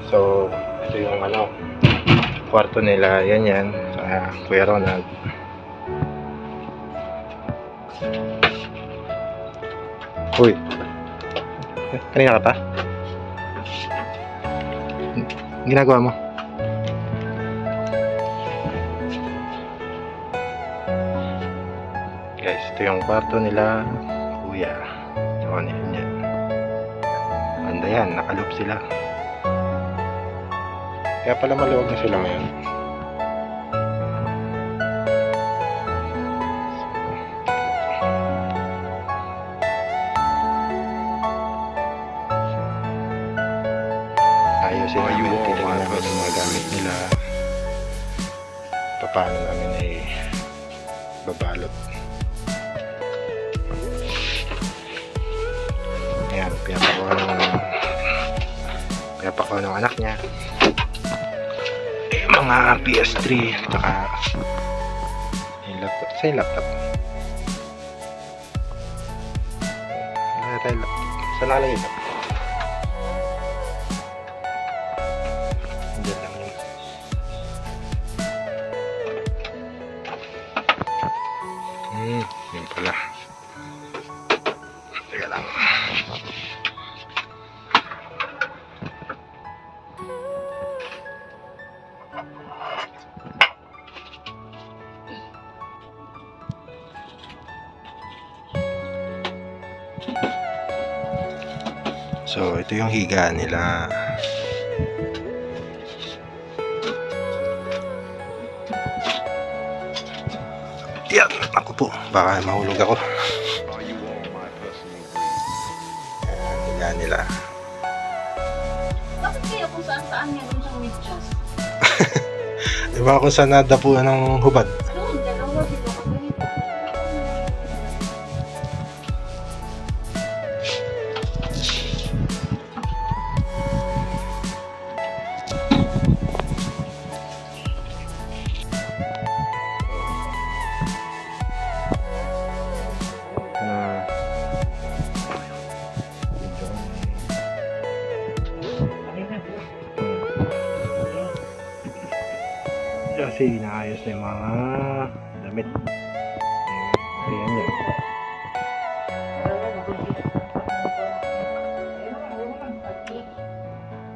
So, ito yung kwarto nila. Yan. Sa Kuya Ronald. Uy. Kanina ka pa? Ginagawa mo? Guys, ito yung kwarto nila Kuya. So, yan. Banda yan, nakaloop sila. Kaya pala maluwag na sila ngayon. Ayusin namin, titignan namin yung mga gamit nila. Paano namin babalot. Ayan, pinapakuha ng anak niya. Mga PS3 saka yung laptop. Sa yung laptop. Saan nakalagay ito? Diyan lang yun. Yun pala. Teka lang. So, ito yung higa nila. Yan, ako po. Baka mahulog ako. Yan, higa nila. Bakit kaya kung saan meron siyang medyas? Diba kung saan nadapuan ng hubad? Doon, dalawa dito ka ganito. Kasi inaayos na yung mga damit. Ayan yan.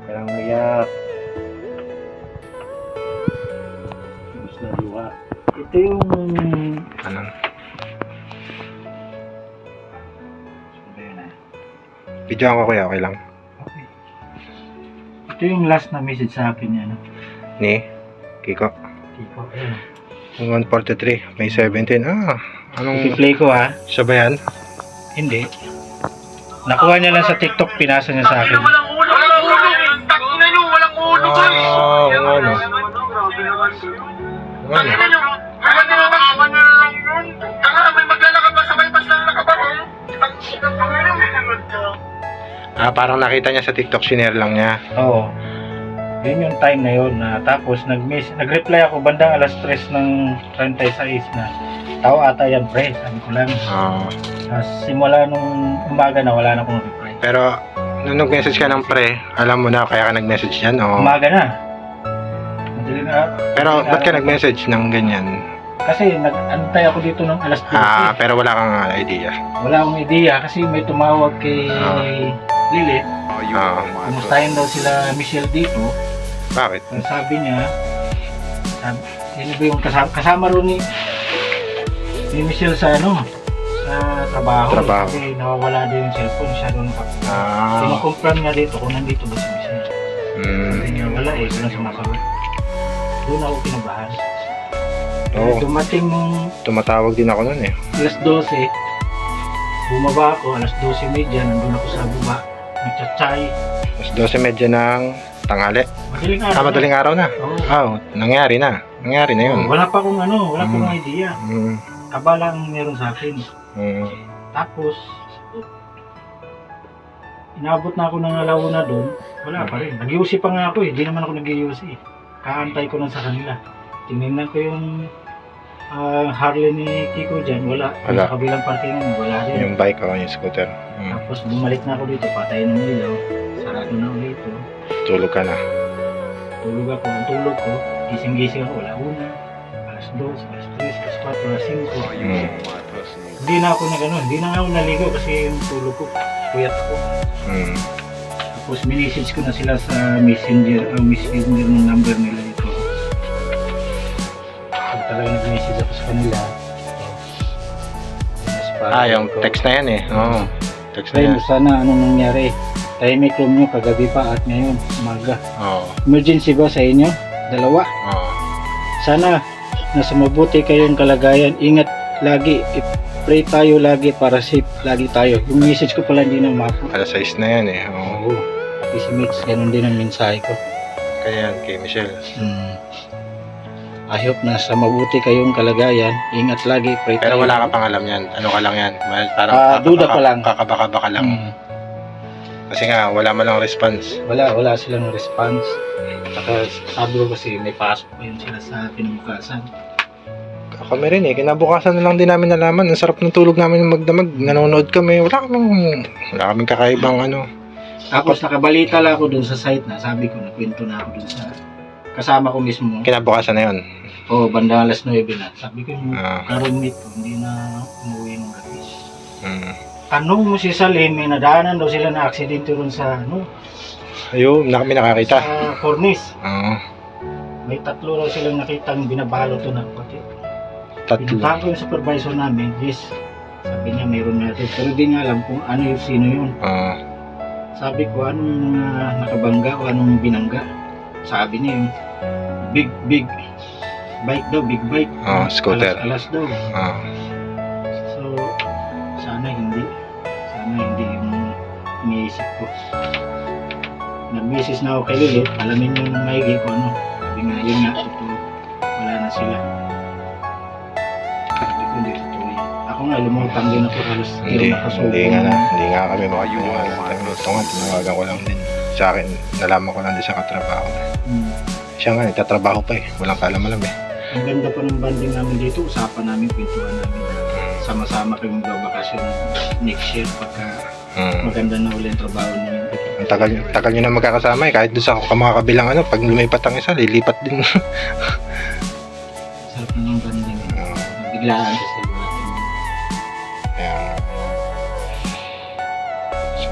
Kailang umiyak. Mas naliwa. Ito yung... Ano? Video ko kuya, okay lang. Okay. Ito yung last na message sa akin niya, no? Ni Kiko. Kiko, ayun. Yung 143, May 17. Anong... I-play ko, ha? Siya ba yan? Hindi. Nakuha niya lang sa TikTok, pinasa niya sa akin. Walang ulo! Takina nyo! Walang ulo! Ano? May maglalakad pa sa bypass lang nakabarong. Parang nakita niya sa TikTok, shinare lang niya. Oo. Yun yung time na yun. Tapos, nag-reply ako bandang alas 3 ng 36 na. Tao ata yan, pre. Sabi ko lang. Simula nung umaga na, wala na akong reply. Pero, nung nag-message ka ng pre, alam mo na kaya ka nag-message yan? O... Umaga na. Madaling Pero, ba't ka nag-message ng ganyan? Kasi nag-antay ako dito ng alas 12. Pero wala kang idea. Wala akong idea kasi may tumawag kay Lilith. Kumustahin daw sila Michelle dito. Bakit? Ang sabi niya, sino ba yung kasama ron ni Michelle sa sa trabaho. Kasi nawawala din yung cellphone siya doon. Kinukumpran nga dito kung nandito ba si Michelle. Sabi niya, wala eh, doon sumasagot. Doon ako kinabahan. Dumating nung tumatawag din ako nun eh. alas 12, bumaba ako, alas 12:30, nandun ako sa baba, nagchat-chay. Alas 12:30 ng tanghali. Madaling araw. Madaling araw na. Nangyari na. Nangyari na yun. Wala pa akong wala pa akong idea. Kaba lang meron sa akin. Tapos, inabot na ako ng alauna doon, wala pa rin. Nag-iusi pa nga ako eh, di naman ako nag-iusi. Kaantay ko lang sa kanila. Tinignan ko yung Harley ni Kiko dyan, wala. Sa kabilang parkingan, wala rin. Yung bike o yung scooter. Tapos bumalik na ako dito, patay ng ilaw. Sarado na ulit ito. Tulog ka na. Tulog ako. Ang tulog ko, gising-gising ako. Alauna, alas 2, alas 3, alas 4, alas 5. Mm. Hindi na ako na gano'n. Hindi na nga ako naligo kasi yung tulog ko. Puyat ako. Mm. Tapos minessage ko na sila sa messenger ng number nila ito. Pag talaga nag-message ako sa kanila. Yung text na yan eh. Oo. Text na Ay, yan. sana anong nangyari? Tahimik room nyo kagabi pa at ngayon, umaga. Oo. Emergency ba sa inyo? Dalawa? Oo. Sana nasa mabuti kayong kalagayan. Ingat lagi. Pray tayo lagi para safe lagi tayo. Yung message ko pala hindi na umabot. Alas 6 na yan eh. Oo. Oo. Pati si Mix, ganun din ang mensahe ko. Kaya yan kay Michelle. I hope na sa mabuti kayong kalagayan. Ingat lagi. Pray Pero tayo. wala ka pang alam yan. Ano ka lang yan. Parang Duda pa lang. Kakabaka lang. Mm. Kasi nga, wala man lang response. Wala silang response. Saka sabi ko kasi may pasok pa yun sila sa kinabukasan. Kami rin eh. Kinabukasan na lang din namin nalaman. Ang sarap ng tulog namin magdamag. Nanonood kami. Wala kaming kakaibang ano. Tapos nakabalita lang ako dun sa site na. Sabi ko, nakwento na ako dun sa kasama ko mismo. Kinabukasan na yun. Bandang alas 9 na. Sabi ko yung Ah. karumit ko, hindi na umuwi ng gabi. Mm. Tanong mo si Salim, may nadaanan daw sila na aksidente ron sa Ayun, na kami nakakita. sa cornice. Oo. May 3 daw silang nakitang binabalot to na pati. 3. Pinuntahan ko yung supervisor namin, yes. Sabi niya mayroon natin. Pero di niya alam kung ano yung sino yun. Oo. Sabi ko, anong nakabangga o anong binangga? Sabi niya yung big bike daw, big bike. Scooter. Alas daw. Oo. So, sana hindi yung iniisip ko. Nag-message na ako kay Lilith, alamin mo ng maigi ko ano. Sabi nga, yun nga, totoo. Wala na sila. Sabi ko, hindi totoo yan. Ako nga, lumutang din ako halos. Hindi Hindi nga kami makayungan. Ito nga, tinawagan ko lang din. Sa akin, nalaman ko lang din sa katrabaho. Siya nga, nagtatrabaho pa eh. Walang kaalam-alam eh. Ang ganda pa ng banding namin dito, usapan namin, kwentuhan namin na sama-sama kayong magbabakasyon next year pagka maganda na uli ang trabaho niyo. Ang tagal nyo na magkakasama eh. Kahit doon sa mga kabilang ano, pag lumipat ang isa, lilipat din. Sarap na ng banding. Biglaan kasi natin. Kaya, so,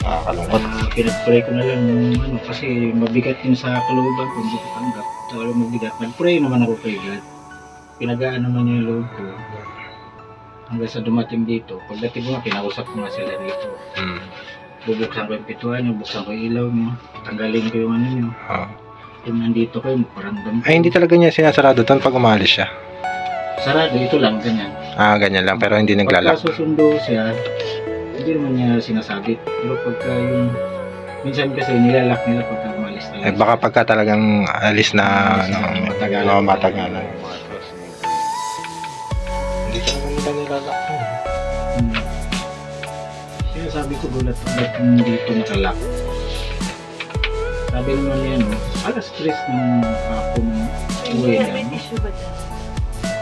nakakalungkot. Pinag-pray ko na lang yung kasi mabigat yun sa kalooban ko, hindi ko tanggap. Talagang mabigat. Nag-pray naman ako kay God. Pinagaan naman yung loob ko. Hanggang sa dumating dito. Pagdating ko nga, kinausap ko nga sila dito. Bubuksan ko yung pituan nyo, buksan ko yung ilaw nyo, tanggalin ko yung ano nyo. Kung nandito kayo, magparamdam ko. Ay, hindi talaga niya sinasarado doon pag umalis siya. Sarado, ito lang, ganyan. Ganyan lang, pero hindi naglalak. Pagka susundo siya, hindi naman niya sinasabit. Pero pagka yung, minsan kasi nilalak nila pagka umalis talaga. Baka pagka talagang alis na, matagalan. Hindi talaga nila nilalak. Kaya sabi ko gulat ulit kung dito nakalak. Sabi naman niya, alas 3 ng hapon uwi niya.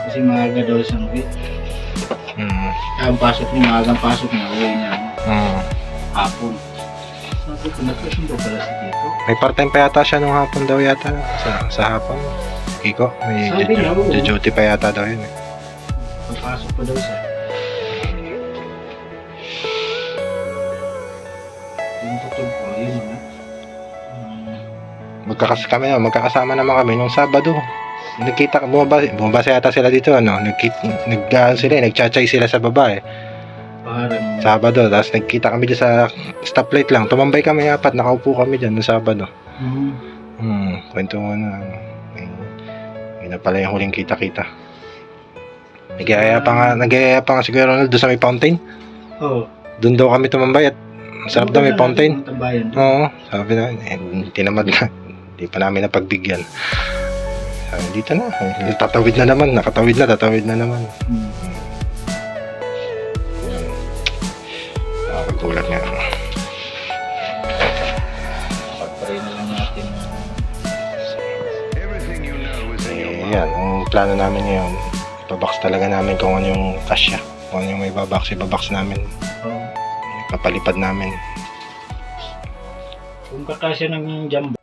Kasi maaga daw siyang uwi. Ang pasok niya, maagang pasok niya, uwi niya. Hapon. Sabi ko, nagkasundo pala si Tito. May part-time pa yata siya nung hapon daw yata. Sa hapon. Kiko, may Sabi niya, oo. duty pa yata daw yun eh. Papasok pa daw siya. Yung tutog ko, yun na. Magkakasama naman kami nung Sabado. Nagkita, bumabasa yata sila dito, ano, nagchatchay sila sa baba eh. Parang, Sabado, tapos nagkita kami dyan sa stoplight lang. Tumambay kami 4, nakaupo kami dyan nung Sabado. Kwento mo na, yun na pala yung huling kita-kita. Nagayaya pa nga siguro Ronald doon sa may fountain. Doon daw kami tumambay at sarap daw may fountain. Oo, sabi na, tinamad na. Hindi pa namin napagbigyan. Sabi, dito na. Tatawid na naman. Nakatawid na, tatawid na naman. Nakakagulat nga. pag-pray na lang natin. Yan, ang plano namin ngayon, ipabox talaga namin kung ano yung kasya. Kung ano yung may ibabox namin. Papalipad namin. Kung kakasya ng jumbo,